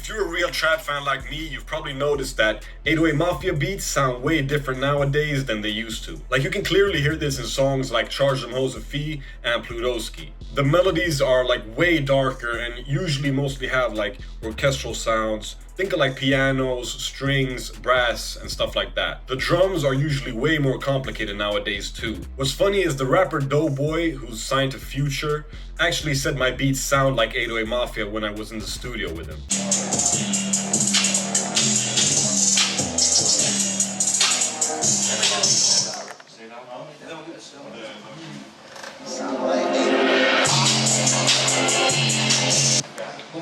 if you're a real trap fan like me, you've probably noticed that 808 Mafia beats sound way different nowadays than they used to. Like, you can clearly hear this in songs like Charge Them Hoes of Fee and Plutowski. The melodies are like way darker and usually mostly have like orchestral sounds. Think of like pianos, strings, brass, and stuff like that. The drums are usually way more complicated nowadays too. What's funny is the rapper Doughboy, who's signed to Future, actually said my beats sound like 808 Mafia when I was in the studio with him.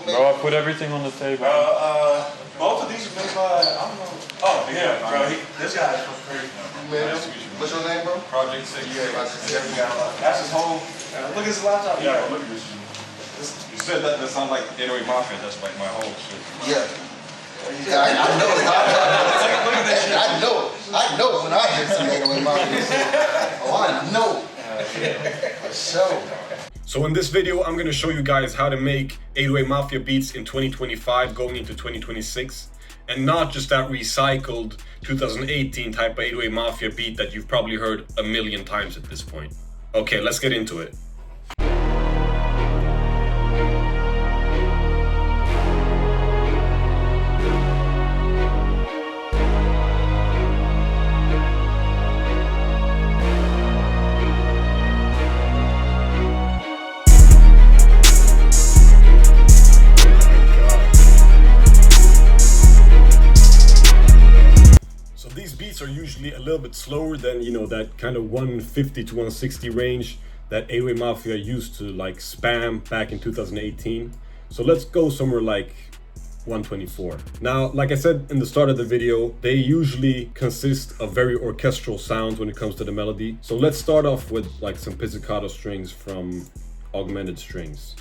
Bro, I put everything on the table. Both of these are made by, I don't know. Oh, yeah, bro. This guy is from crazy. What's your name, bro? Project 6. That's his whole. Look at his laptop. Yeah, look at this. You said that sounds like 808 Mafia. That's like my whole shit. Yeah. I know. Look at this shit. I know when I hear some 808 Mafia. Oh, I know. For sure. So in this video, I'm gonna show you guys how to make 808 Mafia beats in 2025 going into 2026. And not just that recycled 2018 type of 808 Mafia beat that you've probably heard a million times at this point. Okay, let's get into it. Are usually a little bit slower than, you know, that kind of 150 to 160 range that 808 Mafia used to like spam back in 2018. So let's go somewhere like 124. Now, like I said in the start of the video, they usually consist of very orchestral sounds when it comes to the melody. So let's start off with like some pizzicato strings from augmented strings.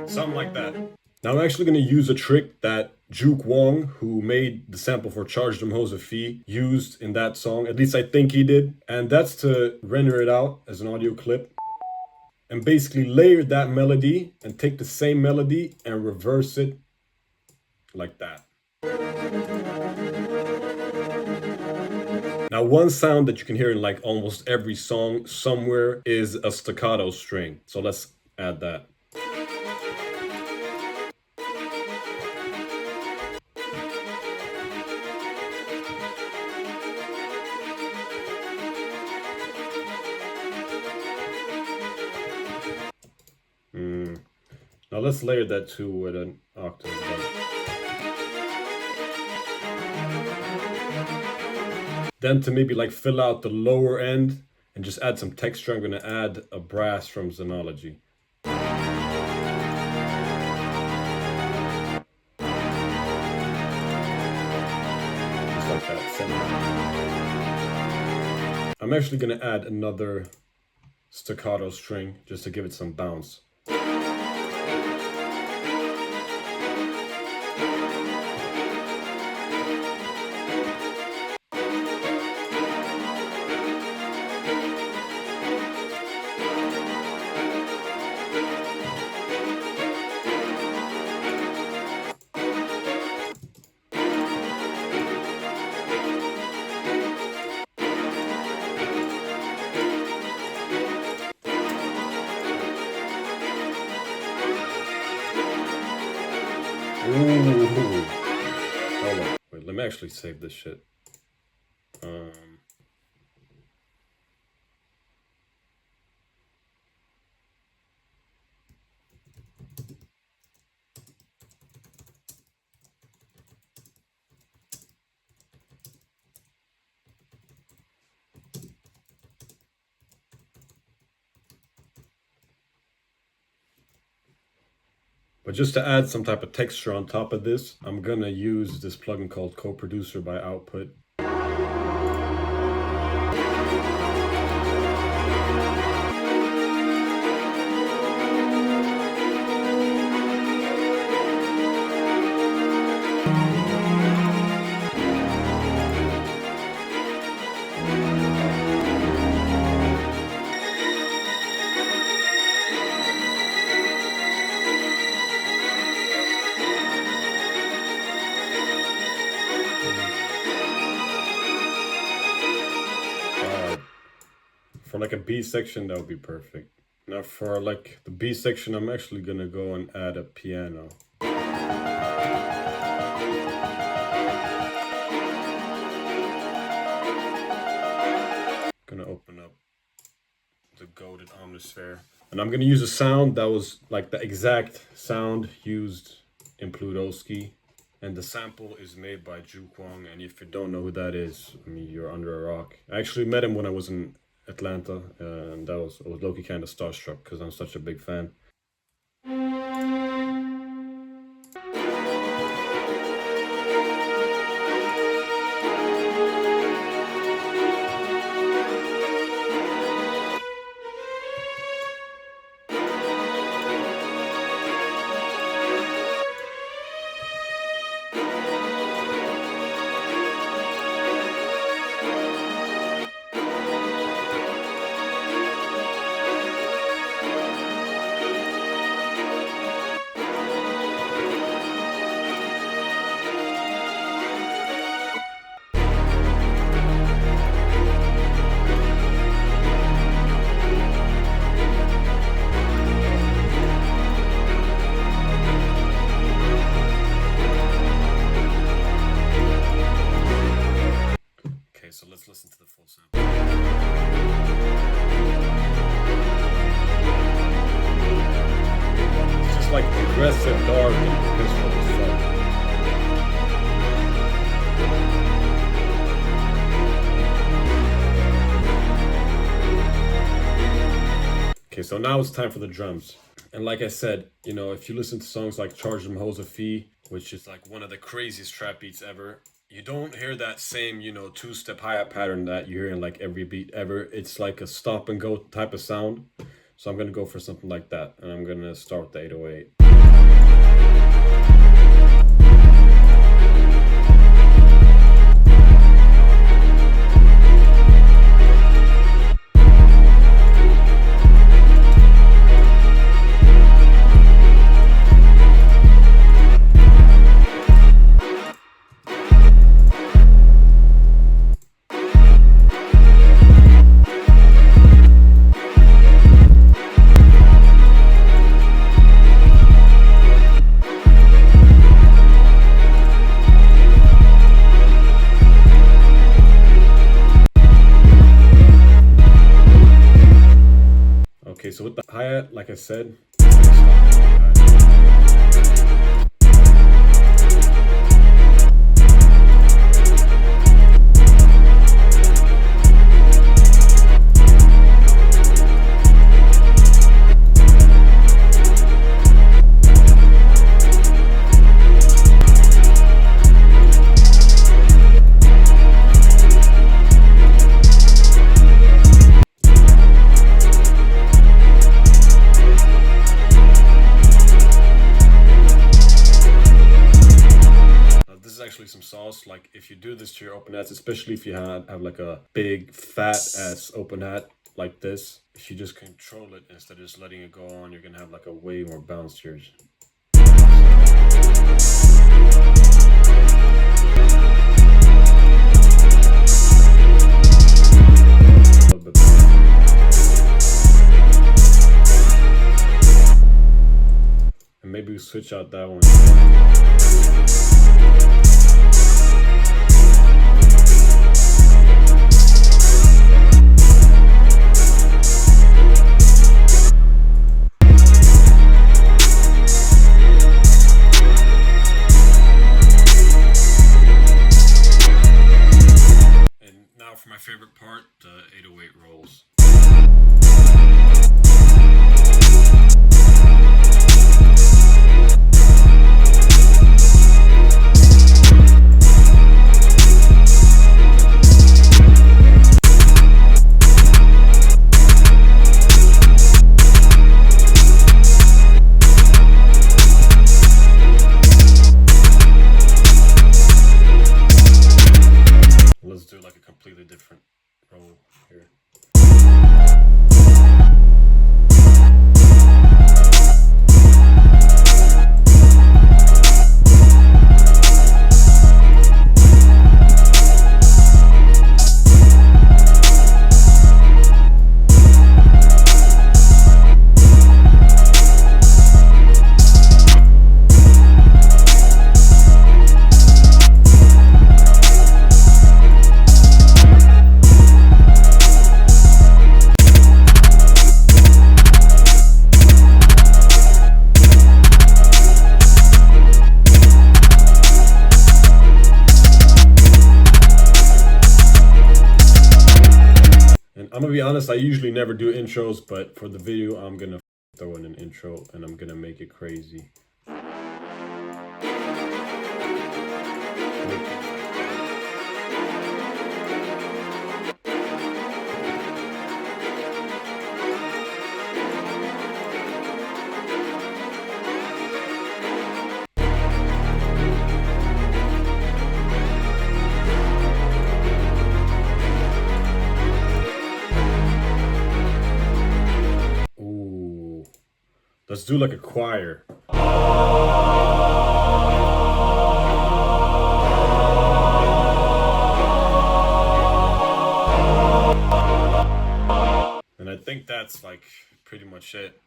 Something like that. Now I'm actually going to use a trick that Juke Wong, who made the sample for Charge Them Hoes of Fee, used in that song. At least I think he did. And that's to render it out as an audio clip. And basically layer that melody and take the same melody and reverse it like that. Now one sound that you can hear in like almost every song somewhere is a staccato string. So let's add that. Now let's layer that too with an octave. Then to maybe like fill out the lower end and just add some texture, I'm gonna add a brass from Xenology. Just like that. I'm actually gonna add another staccato string just to give it some bounce. Ooh. Hold on. Wait, let me actually save this shit. But just to add some type of texture on top of this, I'm gonna use this plugin called Co-Producer by Output. For like a B section, that would be perfect. Now for like the B section, I'm actually gonna go and add a piano. Gonna open up the goated Omnisphere. And I'm gonna use a sound that was like the exact sound used in Plutowski. And the sample is made by Ju Kwang. And if you don't know who that is, I mean, you're under a rock. I actually met him when I was in Atlanta, and I was low-key kind of starstruck because I'm such a big fan. So let's listen to the full sample. It's just like aggressive, dark, and peaceful song. Okay, so now it's time for the drums. And like I said, you know, if you listen to songs like Charge Them Hoes of Fee, which is like one of the craziest trap beats ever, you don't hear that same, you know, two-step hi-hat pattern that you hear in like every beat ever. It's like a stop and go type of sound. So I'm gonna go for something like that. And I'm gonna start with the 808. Okay, so with the hi-hat, like I said, some sauce. Like if you do this to your open hats, especially if you have like a big fat ass open hat like this, if you just control it instead of just letting it go on, you're gonna have like a way more bounce to yours. And maybe we switch out that one. For my favorite part, the 808 rolls. Let's do like a completely different roll here. I'm gonna be honest, I usually never do intros, but for the video, I'm gonna throw in an intro and I'm gonna make it crazy. Let's do like a choir. And I think that's like pretty much it.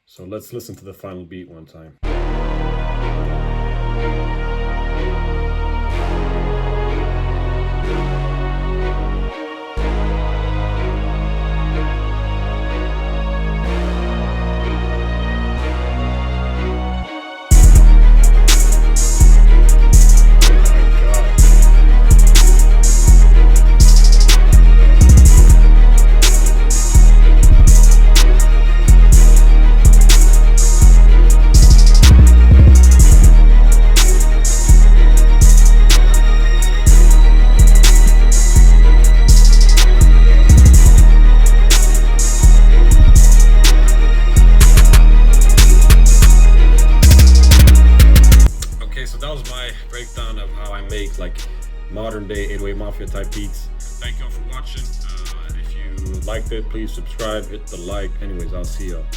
So let's listen to the final beat one time. That was my breakdown of how I make like modern day 808 Mafia type beats. Thank y'all for watching. If you liked it, please subscribe, hit the like. Anyways, I'll see y'all.